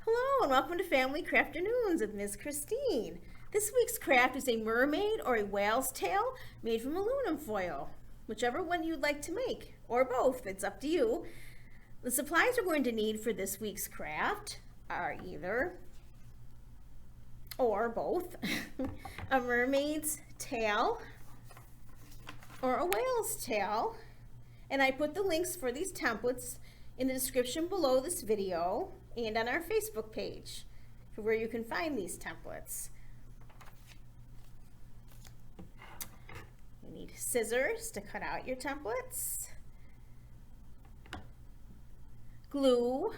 Hello and welcome to Family Crafternoons with Ms. Christine. This week's craft is a mermaid or a whale's tail made from aluminum foil, whichever one you'd like to make, or both, it's up to you. The supplies we're going to need for this week's craft are either, or both, a mermaid's tail or a whale's tail. And I put the links for these templates in the description below this video and on our Facebook page for where you can find these templates. You need scissors to cut out your templates, glue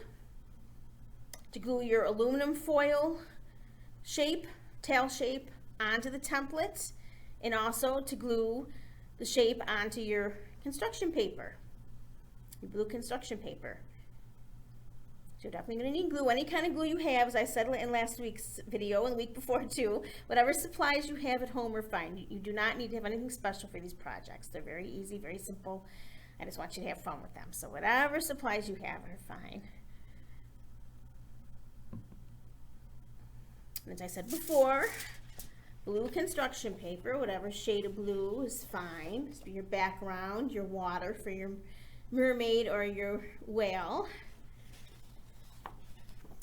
to glue your aluminum foil shape, tail shape onto the template, and also to glue the shape onto your construction paper, your blue construction paper. So you're definitely going to need glue, any kind of glue you have, as I said in last week's video and the week before too. Whatever supplies you have at home are fine. You do not need to have anything special for these projects. They're very easy, very simple. I just want you to have fun with them. So whatever supplies you have are fine. And as I said before, blue construction paper, whatever shade of blue is fine. This will be your background, your water for your mermaid or your whale.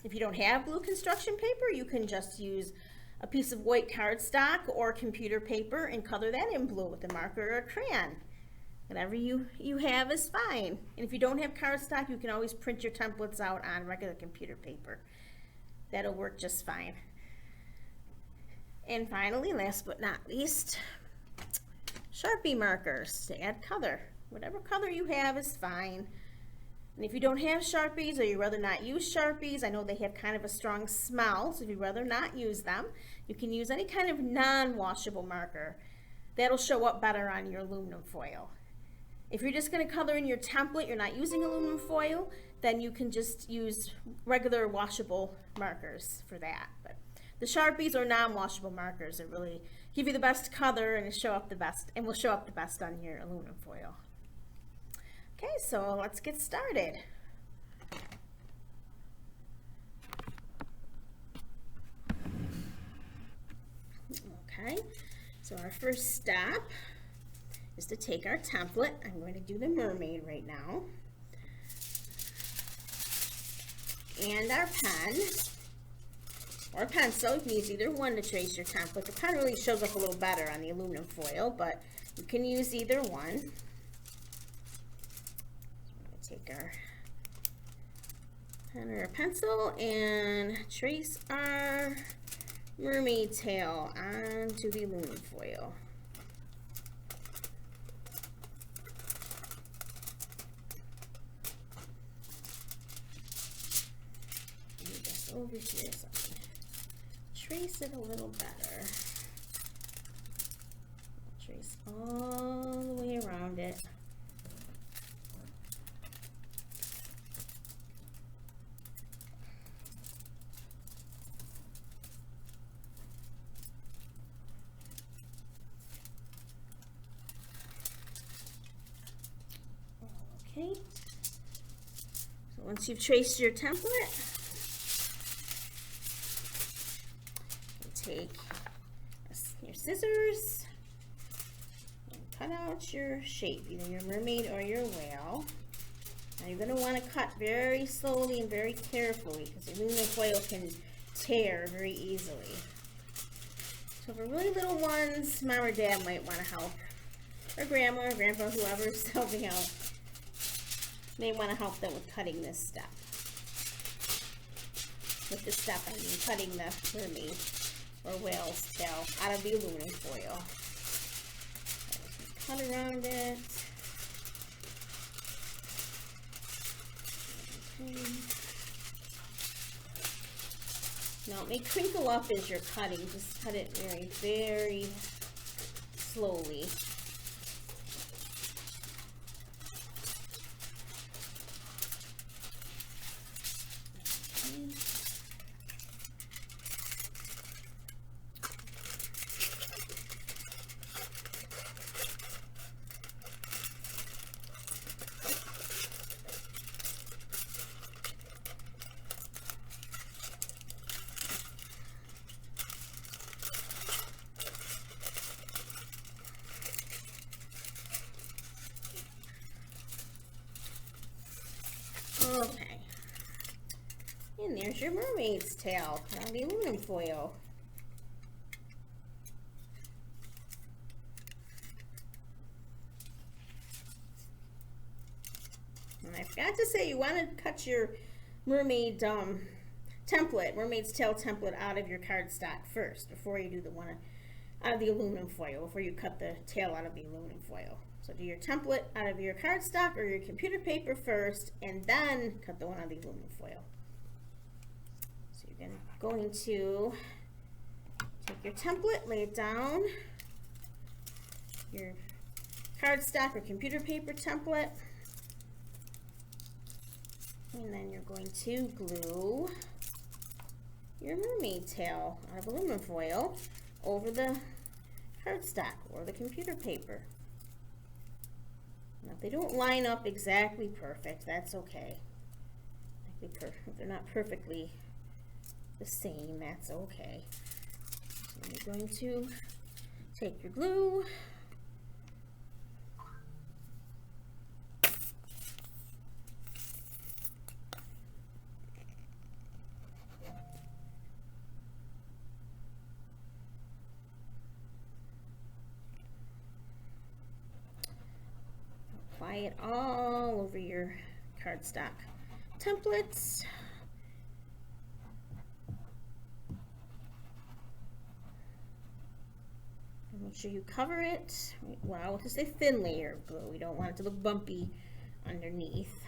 If you don't have blue construction paper, you can just use a piece of white cardstock or computer paper and color that in blue with a marker or a crayon. Whatever you have is fine. And if you don't have cardstock, you can always print your templates out on regular computer paper. That'll work just fine. And finally, last but not least, Sharpie markers to add color. Whatever color you have is fine. And if you don't have Sharpies or you'd rather not use Sharpies, I know they have kind of a strong smell, so if you'd rather not use them, you can use any kind of non-washable marker. That'll show up better on your aluminum foil. If you're just going to color in your template, you're not using aluminum foil, then you can just use regular washable markers for that. But the Sharpies or non-washable markers that really give you the best color and show up the best, and will show up the best on your aluminum foil. Okay, so let's get started. Okay, so our first step is to take our template. I'm going to do the mermaid right now. And our pen or pencil. You can use either one to trace your template. The pen really shows up a little better on the aluminum foil, but you can use either one. Take our pen or a pencil and trace our mermaid tail onto the aluminum foil. Move this over here so I can trace it a little better. Trace all the way around it. Okay, so once you've traced your template, you take your scissors and cut out your shape, either your mermaid or your whale. Now you're going to want to cut very slowly and very carefully because aluminum foil can tear very easily. So for really little ones, mom or dad might want to help, or grandma or grandpa, whoever's helping out. May want to help them with cutting this step. With this step, I mean cutting the mermaid or whale's tail out of the aluminum foil. So cut around it. Okay. Now it may crinkle up as you're cutting. Just cut it very, very slowly. there's your mermaid's tail on the aluminum foil. And I forgot to say, you want to cut your mermaid template, mermaid's tail template out of your cardstock first before you do the one out of the aluminum foil, before you cut the tail out of the aluminum foil. So do your template out of your cardstock or your computer paper first, and then cut the one out of the aluminum foil. So you're going to take your template, lay it down, your cardstock or computer paper template, and then you're going to glue your mermaid tail out of aluminum foil over the cardstock or the computer paper. Now, if they don't line up exactly perfect, that's okay. If they're not perfectly the same, that's okay. So you're going to take your glue, apply it all over your cardstock templates. And make sure you cover it, well, just a thin layer of glue. We don't want it to look bumpy underneath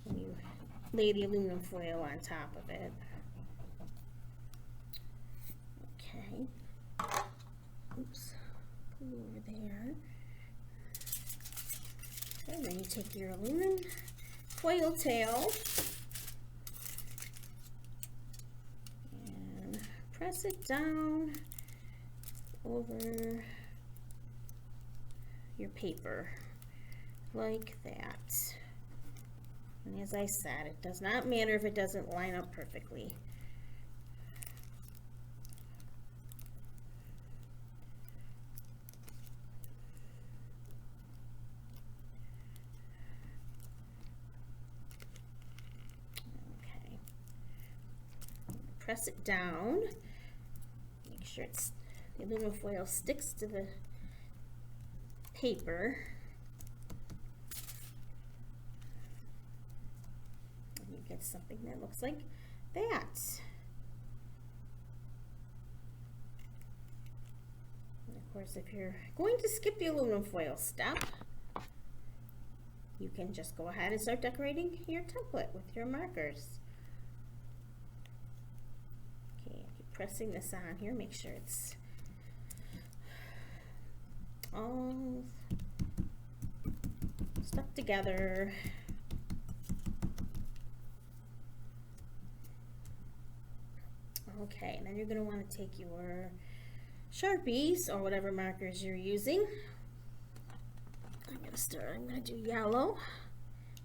when you lay the aluminum foil on top of it. Okay. Oops. Glue over there. And then you take your aluminum foil tail and press it down over your paper like that. And as I said, it does not matter if it doesn't line up perfectly. Press it down, make sure the aluminum foil sticks to the paper, and you get something that looks like that. And of course, if you're going to skip the aluminum foil step, you can just go ahead and start decorating your template with your markers. Pressing this on here, make sure it's all stuck together. Okay, and then you're going to want to take your Sharpies or whatever markers you're using. I'm going to do yellow,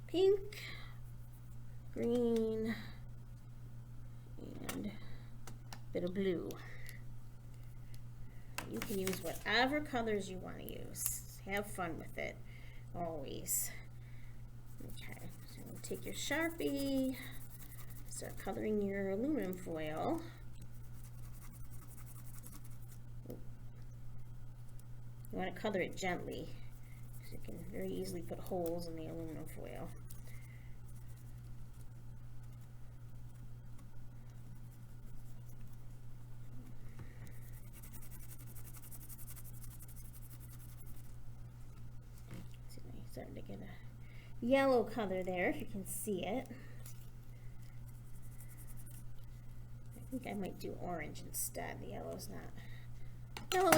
pink, green, and bit of blue. You can use whatever colors you want to use. Have fun with it, always. Okay, so take your Sharpie, start coloring your aluminum foil. You want to color it gently, because you can very easily put holes in the aluminum foil. Starting to get a yellow color there, if you can see it. I think I might do orange instead. The yellow is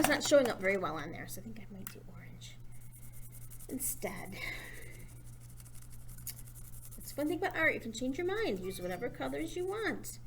not showing up very well on there, so I think I might do orange instead. It's one thing about art, you can change your mind, use whatever colors you want.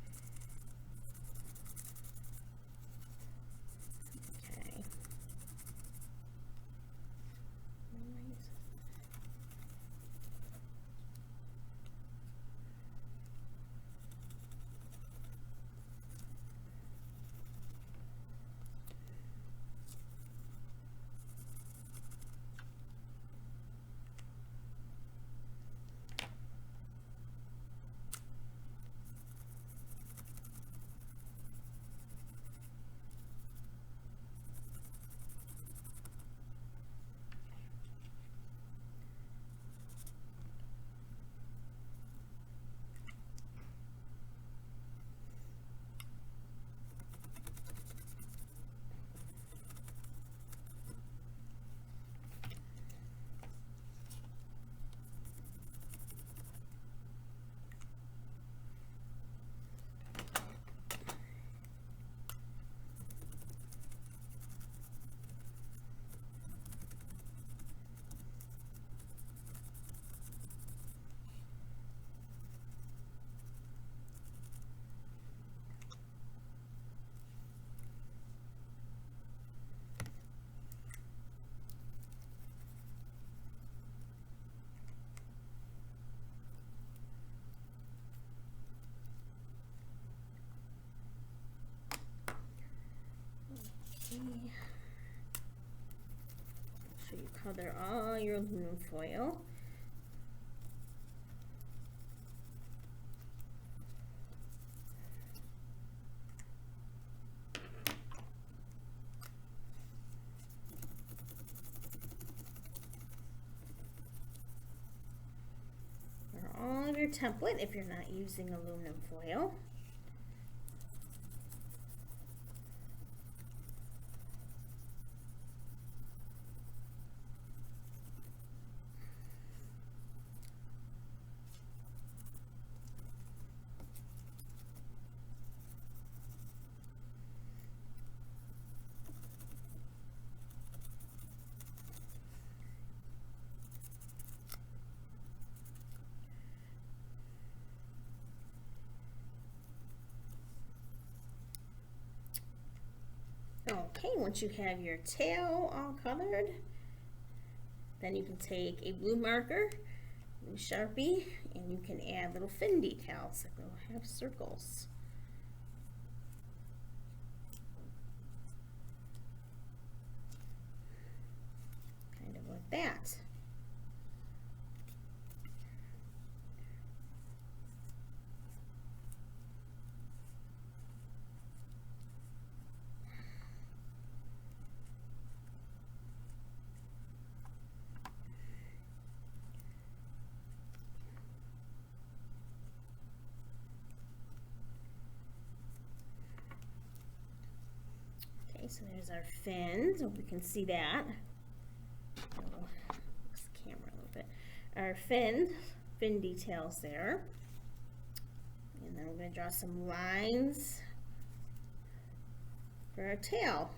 you color all your aluminum foil. All of your template if you're not using aluminum foil. Okay, once you have your tail all colored, then you can take a blue marker, a Sharpie, and you can add little fin details that will have circles. Kind of like that. So there's our fins. Hope you can see that. Oh, fix the camera a little bit. Our fin details there. And then we're going to draw some lines for our tail.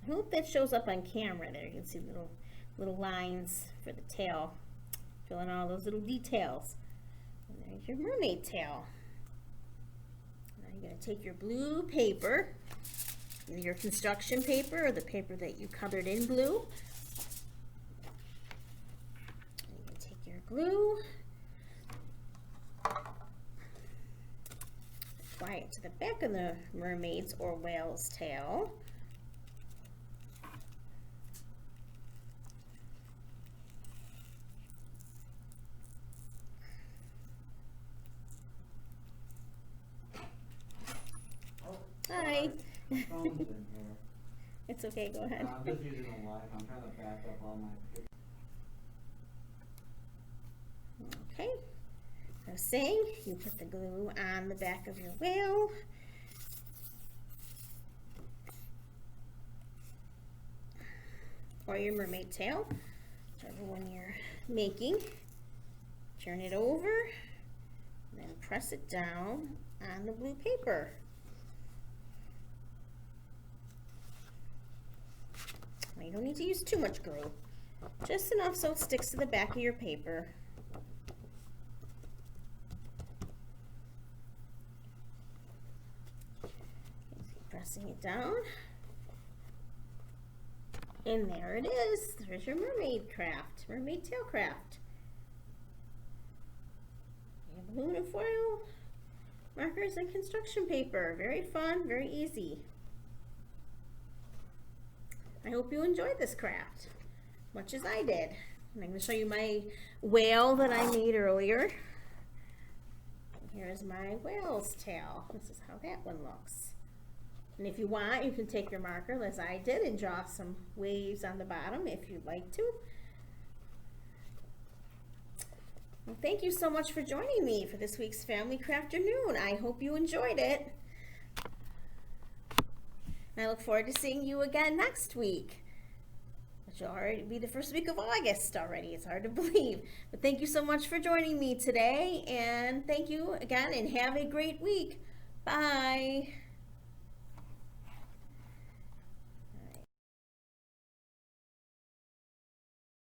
I hope that shows up on camera there. You can see little lines for the tail, filling all those little details. And there's your mermaid tail. Now you're going to take your blue paper, either your construction paper or the paper that you colored in blue. And you can take your glue, apply it to the back of the mermaid's or whale's tail. Hi. Phone's in here. It's okay, go ahead. I'm just using a live. I'm trying to back up all my pictures. Okay. I was saying, you put the glue on the back of your whale. Or your mermaid tail, whichever one you're making. Turn it over, and then press it down on the blue paper. You don't need to use too much glue, just enough so it sticks to the back of your paper. Keep pressing it down, and there it is. There's your mermaid tail craft. You have aluminum foil, markers, and construction paper. Very fun, very easy. I hope you enjoyed this craft, much as I did. And I'm going to show you my whale that I made earlier. And here's my whale's tail. This is how that one looks. And if you want, you can take your marker, as I did, and draw some waves on the bottom if you'd like to. Well, thank you so much for joining me for this week's Family Crafternoon. I hope you enjoyed it. And I look forward to seeing you again next week, which will already be the first week of August already. It's hard to believe. But thank you so much for joining me today. And thank you again, and have a great week. Bye.